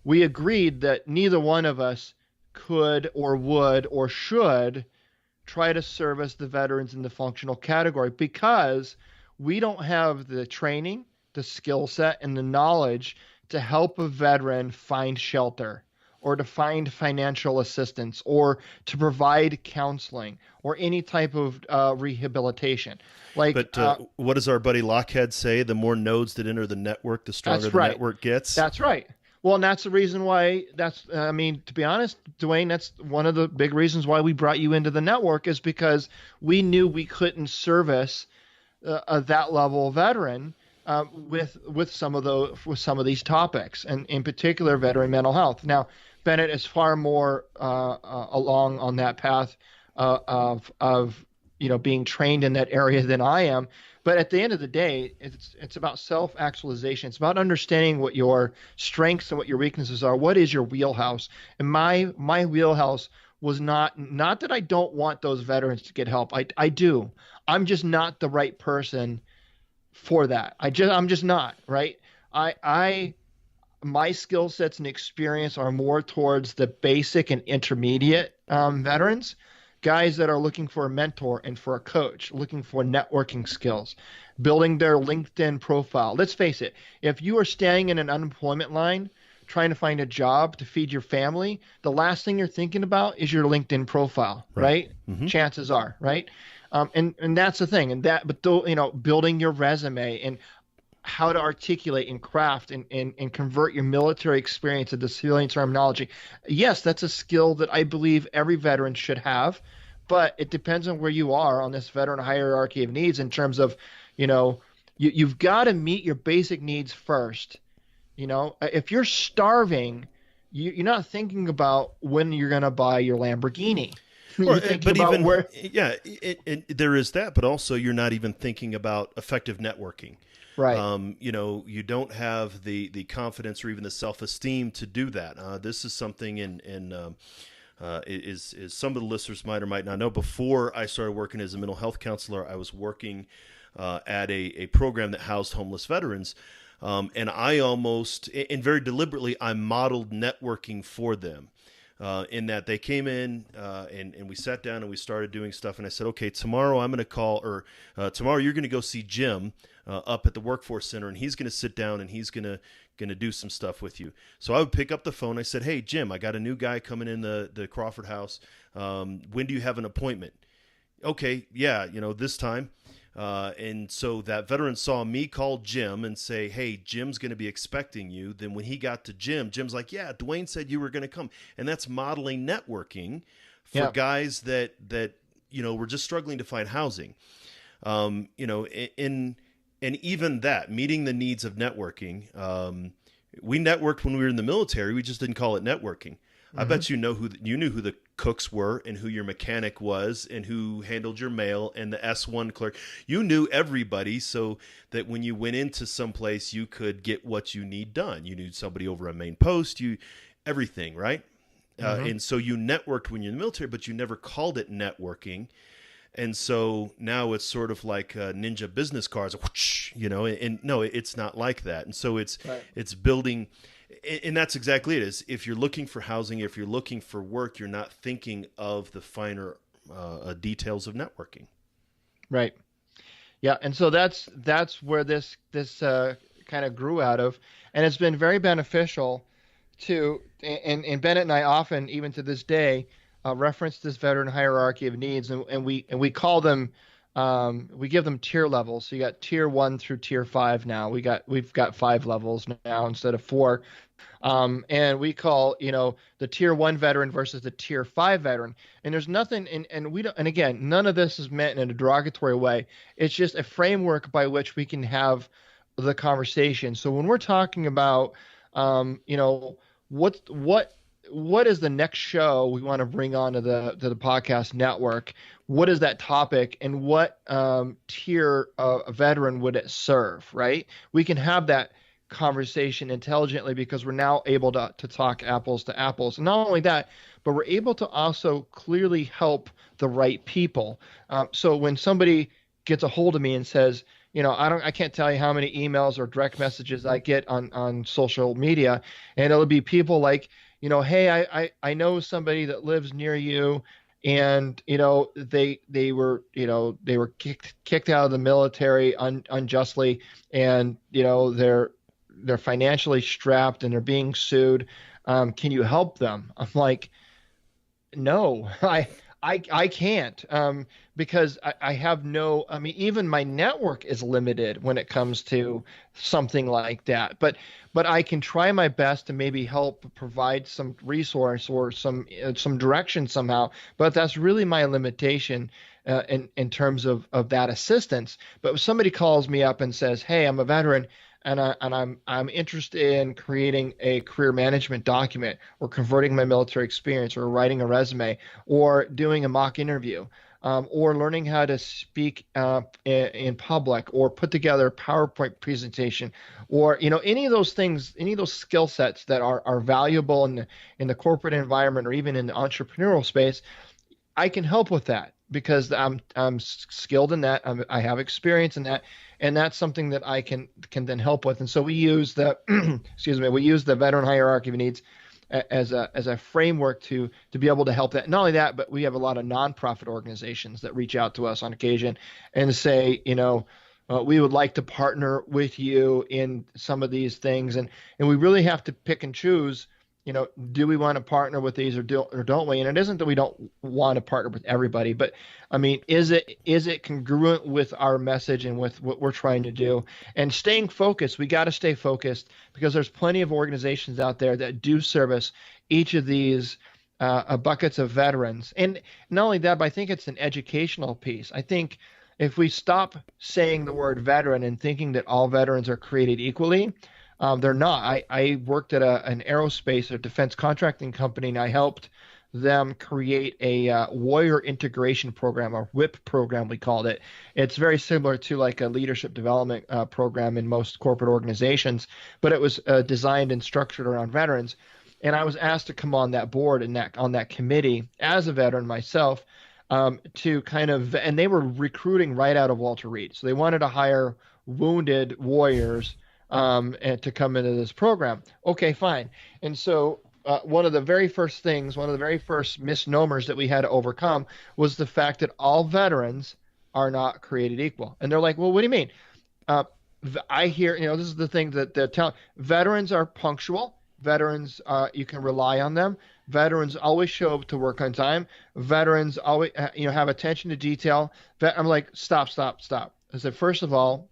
we agreed that neither one of us could or would or should try to service the veterans in the functional category, because we don't have the training, the skill set, and the knowledge to help a veteran find shelter, or to find financial assistance, or to provide counseling, or any type of rehabilitation. But what does our buddy Lockhead say? The more nodes that enter the network, the stronger the network gets. That's right. Well, and that's the reason why, to be honest, Dwayne, that's one of the big reasons why we brought you into the network, is because we knew we couldn't service that level of veteran with some of these topics, and in particular, veteran mental health. Now, Bennett is far more along on that path of being trained in that area than I am. But at the end of the day, it's about self-actualization. It's about understanding what your strengths and what your weaknesses are. What is your wheelhouse? And my wheelhouse was not that I don't want those veterans to get help. I do. I'm just not the right person for that. I'm just not, right? My skill sets and experience are more towards the basic and intermediate veterans, guys that are looking for a mentor and for a coach, looking for networking skills, building their LinkedIn profile. Let's face it, if you are staying in an unemployment line, trying to find a job to feed your family, the last thing you're thinking about is your LinkedIn profile, right? Mm-hmm. Chances are, right? And that's the thing. But building your resume and how to articulate and craft and convert your military experience into civilian terminology. Yes, that's a skill that I believe every veteran should have, but it depends on where you are on this veteran hierarchy of needs, in terms of, you've got to meet your basic needs first. If you're starving, you're not thinking about when you're going to buy your Lamborghini. There is that, but also you're not even thinking about effective networking. Right. You don't have the confidence or even the self-esteem to do that. This is something is some of the listeners might or might not know. Before I started working as a mental health counselor, I was working at a program that housed homeless veterans. And I and very deliberately, I modeled networking for them. In that they came in and we sat down and we started doing stuff. And I said, okay, tomorrow I'm going to call, or tomorrow you're going to go see Jim up at the Workforce Center, and he's going to sit down and he's going to do some stuff with you. So I would pick up the phone. I said, hey, Jim, I got a new guy coming in the Crawford house. When do you have an appointment? Okay, yeah, this time. And so that veteran saw me call Jim and say, hey, Jim's going to be expecting you. Then when he got to Jim's like, yeah, Dwayne said you were going to come. And that's modeling networking for guys that were just struggling to find housing. And even that, meeting the needs of networking. We networked when we were in the military. We just didn't call it networking. Mm-hmm. I bet you knew who the cooks were and who your mechanic was and who handled your mail and the S1 clerk. You knew everybody so that when you went into someplace, you could get what you need done. You knew somebody over a main post, everything, right? And so you networked when you're in the military, but you never called it networking. And so now it's sort of like ninja business cards, whoosh, and no, it's not like that. And so it's building, and that's exactly it. Is if you're looking for housing, if you're looking for work, you're not thinking of the finer details of networking. Right. Yeah. And so that's where this kind of grew out of, and it's been very beneficial to, and Bennett and I often, even to this day, reference this veteran hierarchy of needs, and we call them, we give them tier levels. So you got tier 1 through tier 5 now. We've got 5 levels now instead of 4, and we call the tier 1 veteran versus the tier 5 veteran. And there's nothing, and we don't, and again, none of this is meant in a derogatory way. It's just a framework by which we can have the conversation. So when we're talking about, what is the next show we want to bring onto the podcast network? What is that topic, and what tier a veteran would it serve? Right? We can have that conversation intelligently because we're now able to talk apples to apples. And not only that, but we're able to also clearly help the right people. So when somebody gets a hold of me and says, I can't tell you how many emails or direct messages I get on social media, and it'll be people like, hey, I know somebody that lives near you, and they were kicked out of the military unjustly, and they're financially strapped and they're being sued. Can you help them? I'm like, no, I can't, because I have no, even my network is limited when it comes to something like that. But I can try my best to maybe help provide some resource or some direction somehow. But that's really my limitation in terms of that assistance. But if somebody calls me up and says, hey, I'm a veteran, and I'm interested in creating a career management document, or converting my military experience, or writing a resume, or doing a mock interview, or learning how to speak in public, or put together a PowerPoint presentation, or any of those things, any of those skill sets that are valuable in the corporate environment or even in the entrepreneurial space, I can help with that because I'm skilled in that. I have experience in that. And that's something that I can then help with. And so we use the we use the veteran hierarchy of needs as a framework to be able to help that. Not only that, but we have a lot of nonprofit organizations that reach out to us on occasion and say, we would like to partner with you in some of these things, and we really have to pick and choose. Do we want to partner with these or don't we? And it isn't that we don't want to partner with everybody, but is it congruent with our message and with what we're trying to do? And staying focused, we got to stay focused, because there's plenty of organizations out there that do service each of these buckets of veterans. And not only that, but I think it's an educational piece. I think if we stop saying the word veteran and thinking that all veterans are created equally, they're not. I worked at an aerospace or defense contracting company, and I helped them create a warrior integration program, or WIP program, we called it. It's very similar to like a leadership development program in most corporate organizations, but it was designed and structured around veterans. And I was asked to come on that board and on that committee as a veteran myself, to kind of, and they were recruiting right out of Walter Reed. So they wanted to hire wounded warriors and to come into this program. Okay, fine. And so one of the very first misnomers that we had to overcome was the fact that all veterans are not created equal. And they're like, well, what do you mean? I hear, this is the thing that they're telling. Veterans are punctual. Veterans, you can rely on them. Veterans always show up to work on time. Veterans always, have attention to detail. I'm like, stop. I said, first of all,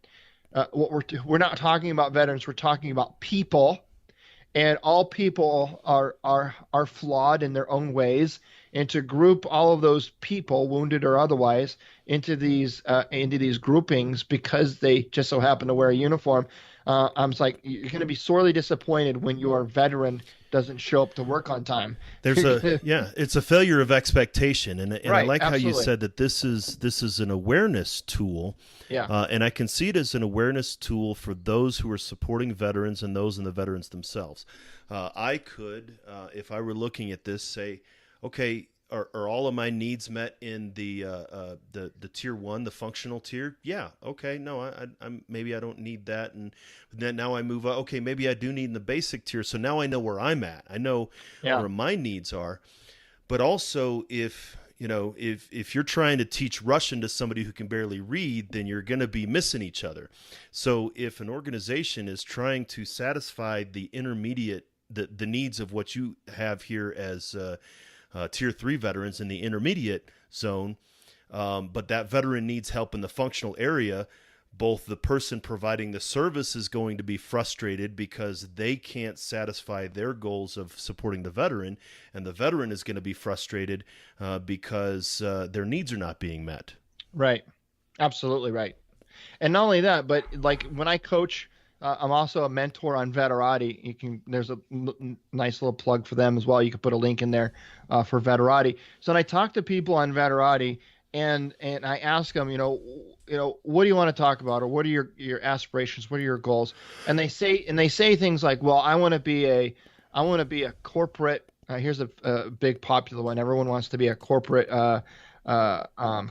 we're not talking about veterans. We're talking about people, and all people are flawed in their own ways. and to group all of those people, wounded or otherwise, into these groupings because they just so happen to wear a uniform. I'm like, you're going to be sorely disappointed when your veteran doesn't show up to work on time. It's a failure of expectation, and Right, I like absolutely. how you said that this is an awareness tool. Yeah. And I can see it as an awareness tool for those who are supporting veterans and those in the veterans themselves. I could, if I were looking at this, say, okay, are all of my needs met in the tier 1, the functional tier? Yeah. Okay. No, I'm maybe I don't need that, and then now I move up. Okay, maybe I do need in the basic tier. So now I know where I'm at. I know where my needs are. But also, if you're trying to teach Russian to somebody who can barely read, then you're going to be missing each other. So if an organization is trying to satisfy the intermediate, the needs of what you have here as tier 3 veterans in the intermediate zone, but that veteran needs help in the functional area, both the person providing the service is going to be frustrated because they can't satisfy their goals of supporting the veteran, and the veteran is going to be frustrated because their needs are not being met. Right. Absolutely right. And not only that, but like when I coach, I'm also a mentor on Veterati. There's a nice little plug for them as well. You can put a link in there for Veterati. So when I talk to people on Veterati, and I ask them, what do you want to talk about, or what are your aspirations, what are your goals? And they say things like, well, I want to be a corporate. Here's a big popular one. Everyone wants to be a corporate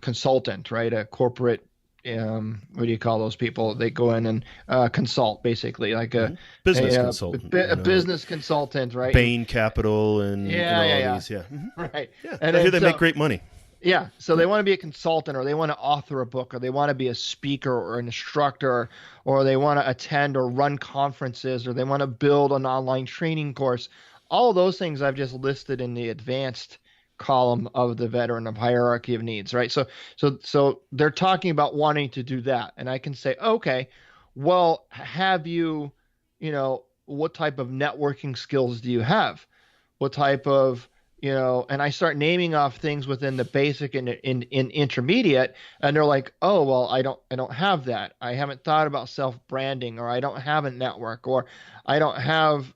consultant, right? A corporate. What do you call those people? They go in and consult, basically, like a business consultant, a business consultant, right? Bain Capital and all these, right. Yeah, And I hear they make great money. Yeah, so they want to be a consultant, or they want to author a book, or they want to be a speaker or an instructor, or they want to attend or run conferences, or they want to build an online training course. All of those things I've just listed in the advanced column of the veteran of hierarchy of needs, right? So they're talking about wanting to do that, and I can say, okay, well, have you, what type of networking skills do you have? What type of and I start naming off things within the basic and in intermediate, and they're like, oh, well, I don't have that. I haven't thought about self-branding, or I don't have a network, or I don't have,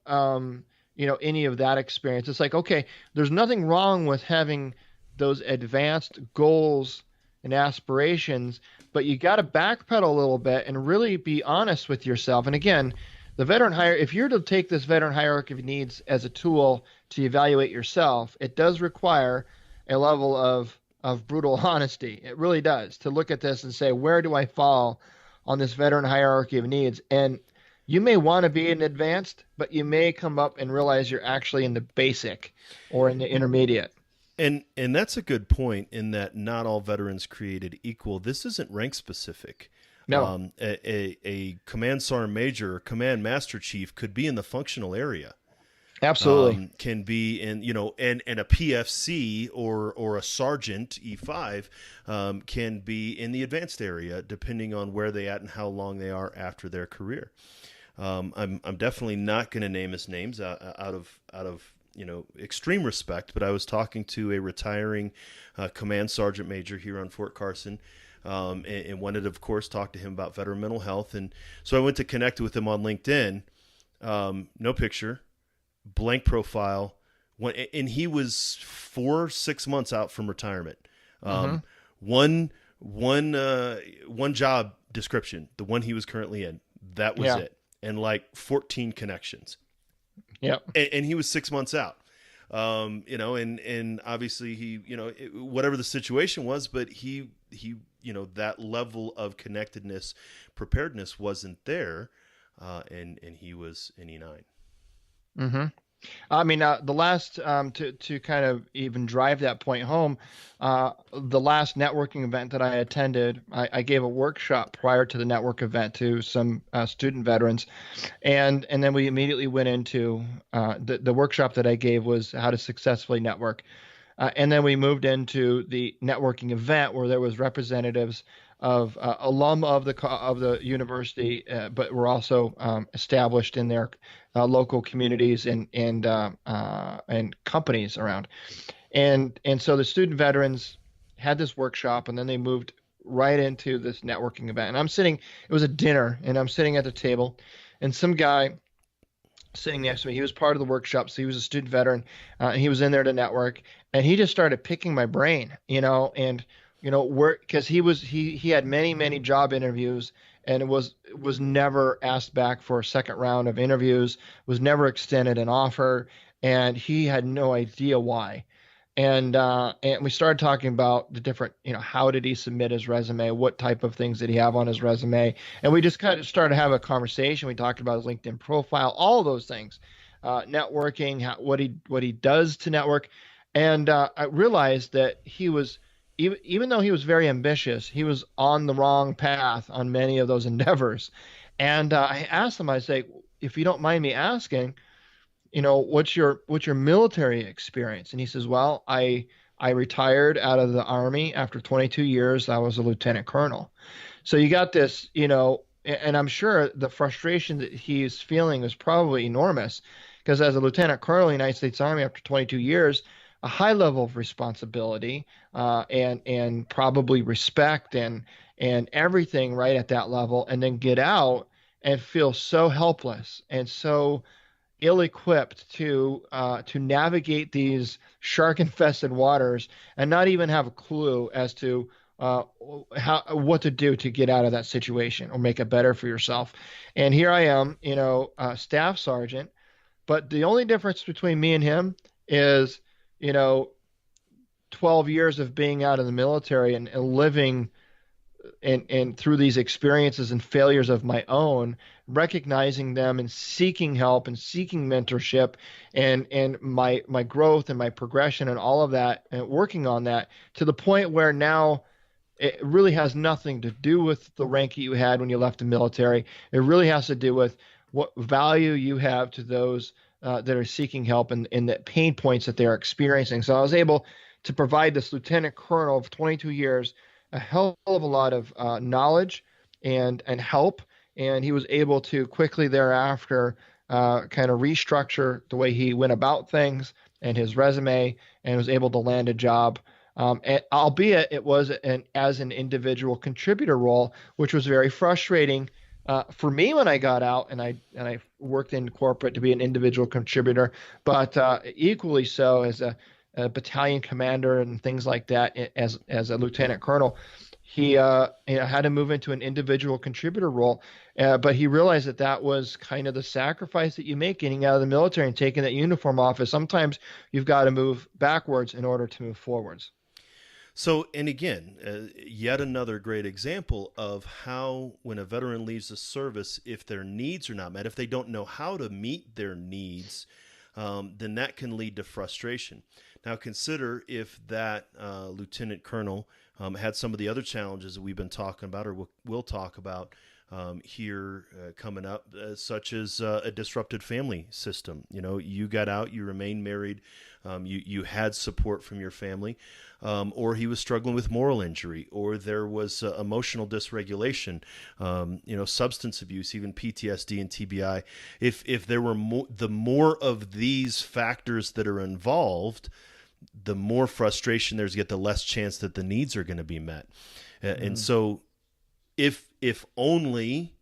any of that experience. It's like, okay, there's nothing wrong with having those advanced goals and aspirations, but you got to backpedal a little bit and really be honest with yourself. And again, if you're to take this veteran hierarchy of needs as a tool to evaluate yourself, it does require a level of brutal honesty. It really does, to look at this and say, where do I fall on this veteran hierarchy of needs? And you may want to be in advanced, but you may come up and realize you're actually in the basic or in the intermediate. And that's a good point, in that not all veterans created equal. This isn't rank specific. No. A command sergeant major or command master chief could be in the functional area. Absolutely. Can be in, and a PFC or a sergeant E5 can be in the advanced area, depending on where they at and how long they are after their career. I'm definitely not going to name his names out of extreme respect, but I was talking to a retiring command sergeant major here on Fort Carson. And wanted to, of course, talk to him about veteran mental health. And so I went to connect with him on LinkedIn. No picture, blank profile. And he was 6 months out from retirement. One job description, the one he was currently in, that was it. And like 14 connections. Yeah. And he was 6 months out. And obviously he, whatever the situation was, but he, that level of connectedness, preparedness wasn't there. And he was in E9. Mm-hmm. I mean, the last, to kind of even drive that point home, the last networking event that I attended, I gave a workshop prior to the network event to some student veterans, and then we immediately went into the workshop that I gave was how to successfully network, and then we moved into the networking event where there was representatives of alum of the university, but were also established in their local communities and companies around. And so the student veterans had this workshop, and then they moved right into this networking event. And I'm sitting, it was a dinner, and I'm sitting at the table, and some guy sitting next to me, he was part of the workshop, so he was a student veteran. He was in there to network, and he just started picking my brain, and where, because he had many job interviews, and was never asked back for a second round of interviews, was never extended an offer, and he had no idea why. And we started talking about the different, how did he submit his resume? What type of things did he have on his resume? And we just kind of started to have a conversation. We talked about his LinkedIn profile, all of those things, networking, what he does to network. And I realized that he was, even though he was very ambitious, he was on the wrong path on many of those endeavors. And I asked him, I say, if you don't mind me asking, what's your military experience? And he says, well, I retired out of the Army after 22 years. I was a lieutenant colonel. So you got this, and I'm sure the frustration that he's feeling is probably enormous, because as a lieutenant colonel in the United States Army after 22 years, a high level of responsibility, and probably respect and everything right at that level, and then get out and feel so helpless and so ill-equipped to navigate these shark-infested waters, and not even have a clue as to what to do to get out of that situation or make it better for yourself. And here I am, a staff sergeant, but the only difference between me and him is, 12 years of being out of the military and living and through these experiences and failures of my own, recognizing them and seeking help and seeking mentorship, and my growth and my progression and all of that, and working on that to the point where now it really has nothing to do with the rank that you had when you left the military. It really has to do with what value you have to those that are seeking help, and the pain points that they're experiencing. So I was able to provide this lieutenant colonel of 22 years a hell of a lot of knowledge and help, and he was able to quickly thereafter kind of restructure the way he went about things and his resume, and was able to land a job, albeit it was as an individual contributor role, which was very frustrating for me when I got out, and I worked in corporate to be an individual contributor, but equally so as a battalion commander and things like that. As a lieutenant colonel, he had to move into an individual contributor role, but he realized that was kind of the sacrifice that you make getting out of the military and taking that uniform off. Is sometimes you've got to move backwards in order to move forwards. So, and again, yet another great example of how when a veteran leaves the service, if their needs are not met, if they don't know how to meet their needs, then that can lead to frustration. Now, consider if that lieutenant colonel had some of the other challenges that we've been talking about, or we'll talk about here coming up, such as a disrupted family system. You got out, you remained married, you had support from your family, or he was struggling with moral injury, or there was emotional dysregulation, substance abuse, even PTSD and TBI. If there were the more of these factors that are involved, the more frustration there's, get the less chance that the needs are going to be met. And so if only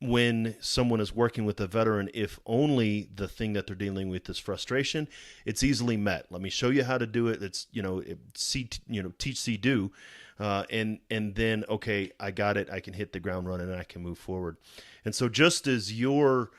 when someone is working with a veteran, if only the thing that they're dealing with is frustration, it's easily met. Let me show you how to do it. It's, teach, see, do. And then, okay, I got it. I can hit the ground running and I can move forward. And so just as your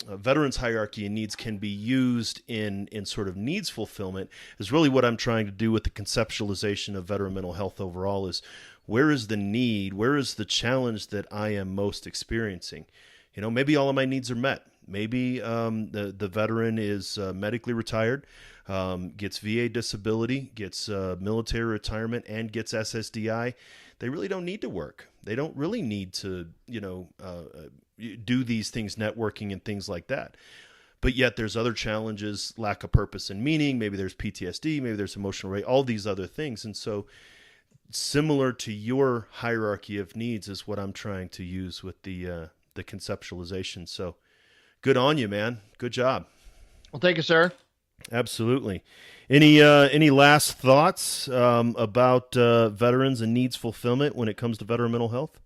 veterans hierarchy and needs can be used in sort of needs fulfillment, is really what I'm trying to do with the conceptualization of veteran mental health overall. Is where is the need? Where is the challenge that I am most experiencing? Maybe all of my needs are met. Maybe the veteran is medically retired, gets VA disability, gets military retirement, and gets SSDI. They really don't need to work. They don't really need to, do these things, networking and things like that. But yet there's other challenges, lack of purpose and meaning. Maybe there's PTSD, maybe there's emotional rate, all these other things. And so similar to your hierarchy of needs is what I'm trying to use with the conceptualization. So good on you, man. Good job. Well, thank you, sir. Absolutely. Any last thoughts about veterans and needs fulfillment when it comes to veteran mental health?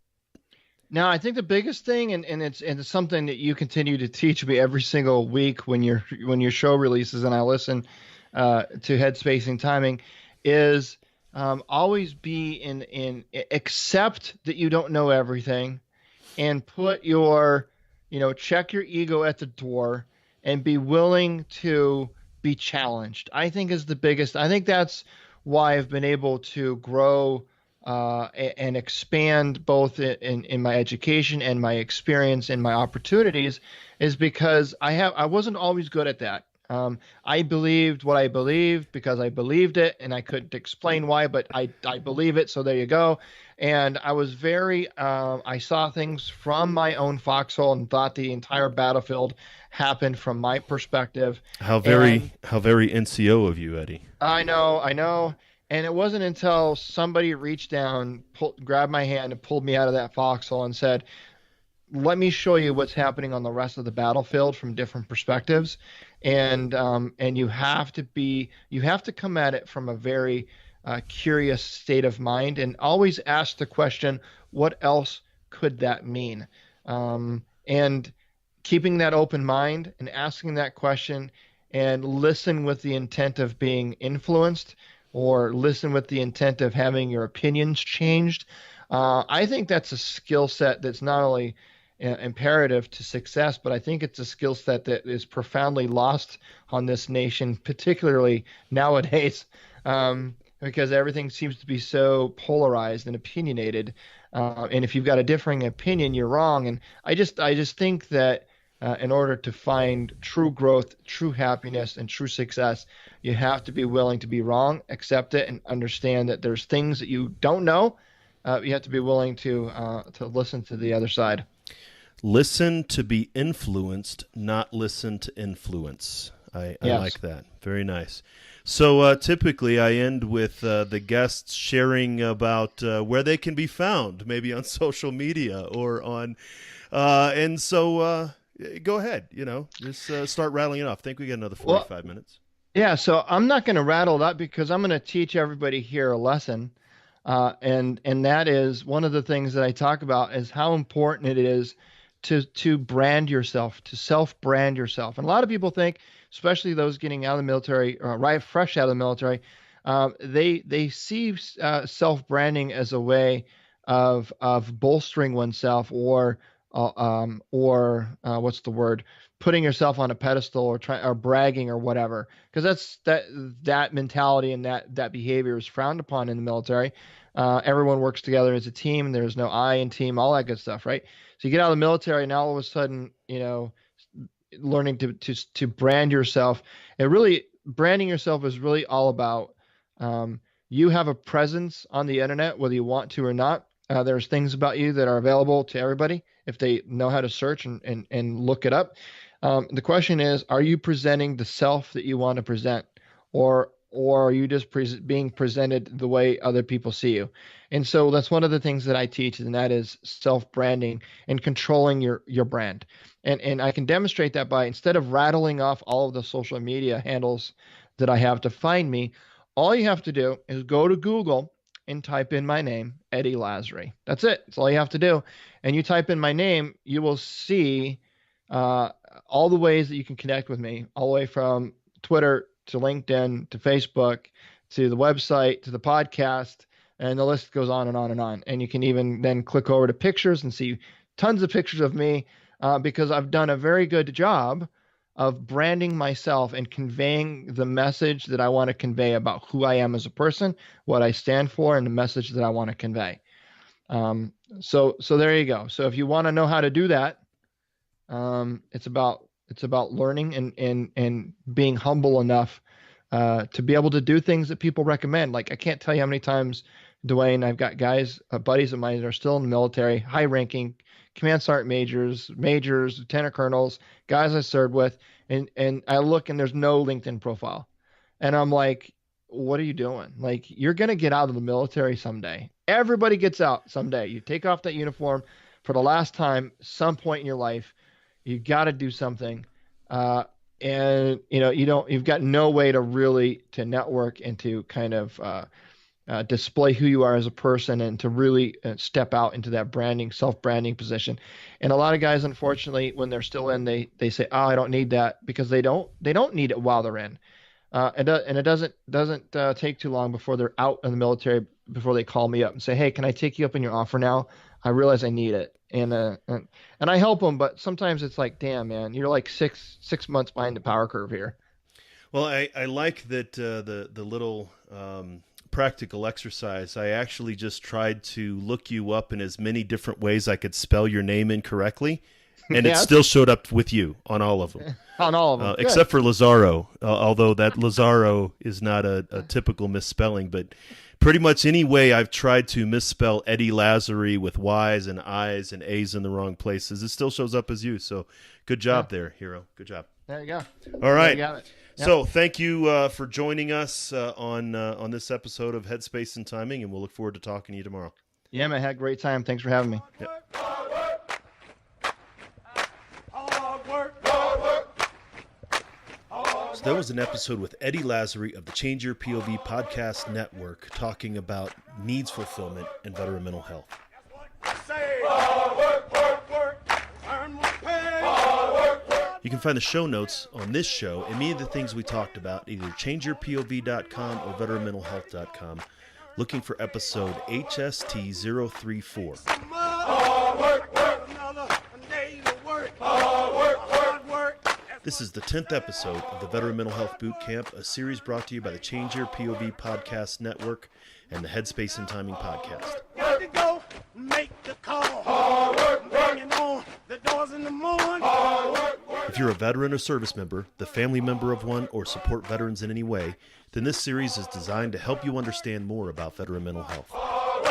Now, I think the biggest thing, and it's something that you continue to teach me every single week when your show releases, and I listen to Headspace and Timing, is always be in accept that you don't know everything, and put check your ego at the door, and be willing to be challenged. I think is the biggest. I think that's why I've been able to grow and expand both in my education and my experience and my opportunities, is because I wasn't always good at that. I believed what I believed because I believed it, and I couldn't explain why, but I believe it. So there you go. And I was I saw things from my own foxhole and thought the entire battlefield happened from my perspective. How very NCO of you, Eddie. I know. And it wasn't until somebody reached down, grabbed my hand, and pulled me out of that foxhole and said, "Let me show you what's happening on the rest of the battlefield from different perspectives." And you have to come at it from a very curious state of mind, and always ask the question, "What else could that mean?" And keeping that open mind and asking that question, and listen with the intent of being influenced, or listen with the intent of having your opinions changed. I think that's a skill set that's not only imperative to success, but I think it's a skill set that is profoundly lost on this nation, particularly nowadays, because everything seems to be so polarized and opinionated. And if you've got a differing opinion, you're wrong. And I just think that in order to find true growth, true happiness, and true success, you have to be willing to be wrong, accept it, and understand that there's things that you don't know. You have to be willing to listen to the other side. Listen to be influenced, not listen to influence. I like that. Very nice. So typically I end with the guests sharing about where they can be found, maybe on social media or on, and so go ahead, just start rattling it off. I think we got another 45 minutes. Yeah, so I'm not going to rattle that because I'm going to teach everybody here a lesson. And that is one of the things that I talk about, is how important it is to brand yourself, to self-brand yourself. And a lot of people think, especially those getting out of the military, right, fresh out of the military, they see self-branding as a way of bolstering oneself, or what's the word? Putting yourself on a pedestal, or bragging, or whatever. Because that mentality and that behavior is frowned upon in the military. Everyone works together as a team. There's no I in team, all that good stuff, right? So you get out of the military, and all of a sudden, learning to brand yourself. Branding yourself is really all about, you have a presence on the internet, whether you want to or not. There's things about you that are available to everybody if they know how to search and look it up. The question is, are you presenting the self that you want to present, or are you just being presented the way other people see you? And so that's one of the things that I teach, and that is self-branding and controlling your brand. And I can demonstrate that by, instead of rattling off all of the social media handles that I have to find me, all you have to do is go to Google and type in my name, Eddie Lazzari. That's it. That's all you have to do. And you type in my name, you will see all the ways that you can connect with me, all the way from Twitter to LinkedIn to Facebook to the website to the podcast, and the list goes on and on and on. And you can even then click over to pictures and see tons of pictures of me, because I've done a very good job of branding myself and conveying the message that I want to convey about who I am as a person, what I stand for, and the message that I want to convey. So there you go. So if you want to know how to do that, it's about learning and being humble enough to be able to do things that people recommend. Like, I can't tell you how many times, Dwayne, I've got guys, buddies of mine that are still in the military, high-ranking command sergeant majors, lieutenant colonels, guys I served with, and I look and there's no LinkedIn profile. And I'm like, what are you doing? Like, you're going to get out of the military someday. Everybody gets out someday. You take off that uniform for the last time, some point in your life. You got to do something. and you've got no way to really to network and to kind of display who you are as a person and to really step out into that self-branding position. And a lot of guys, unfortunately, when they're still in, they say, "Oh, I don't need that," because they don't need it while they're in. And it doesn't take too long before they're out in the military, before they call me up and say, "Hey, can I take you up in your offer now? I realize I need it." And I help them, but sometimes it's like, damn, man, you're like six months behind the power curve here. Well, I like that the little practical exercise. I actually just tried to look you up in as many different ways I could spell your name incorrectly, and it still showed up with you on all of them. On all of them, except for Lazzaro, although that Lazzaro is not a typical misspelling, but pretty much any way I've tried to misspell Eddie Lazzari with Y's and I's and A's in the wrong places, it still shows up as you. So good job there, Hero. Good job. There you go. All right. There you got it. Yep. So thank you for joining us on this episode of Headspace and Timing, and we'll look forward to talking to you tomorrow. Yeah, man, I had a great time. Thanks for having me. Yep. So that was an episode with Eddie Lazzari of the Change Your POV podcast network, talking about needs fulfillment and veteran mental health. You can find the show notes on this show and many of the things we talked about either changeyourpov.com or veteranmentalhealth.com, looking for episode HST034. This is the 10th episode of the Veteran Mental Health Boot Camp, a series brought to you by the Change Your POV podcast network and the Headspace and Timing podcast. Got to go make the call. Banging on the doors in the morning. If you're a veteran or service member, the family member of one, or support veterans in any way, then this series is designed to help you understand more about veteran mental health. Hard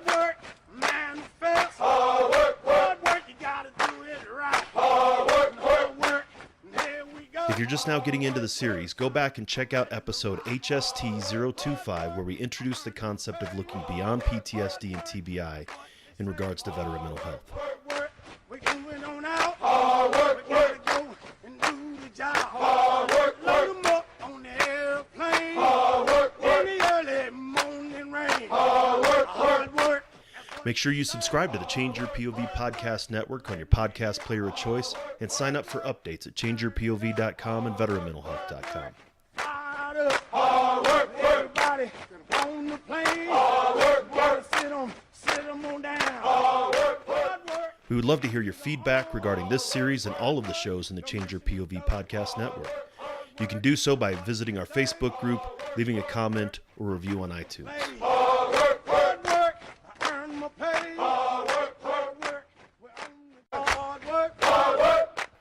work, manifest. Hard work, you gotta do it right. Hard work, and here we go. If you're just now getting into the series, go back and check out episode HST025, where we introduce the concept of looking beyond PTSD and TBI in regards to veteran mental health. Work, we're going on out. Hard work, we gotta go and do the job. Hard work, load 'em up on the airplane. Hard work, in the early morning rain. Hard work. Make sure you subscribe to the Change Your POV podcast network on your podcast player of choice and sign up for updates at changeyourpov.com and veteranmentalhealth.com. Hard work, everybody on the plane. Hard work, sit 'em on down. Hard work. We would love to hear your feedback regarding this series and all of the shows in the Change Your POV podcast network. You can do so by visiting our Facebook group, leaving a comment or review on iTunes. Hard work, I earn my pay. Hard work, we're on the hard work.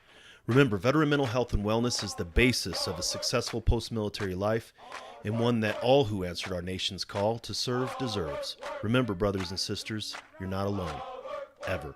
Remember, veteran mental health and wellness is the basis of a successful post-military life, and one that all who answered our nation's call to serve deserves. Remember, brothers and sisters, you're not alone, ever.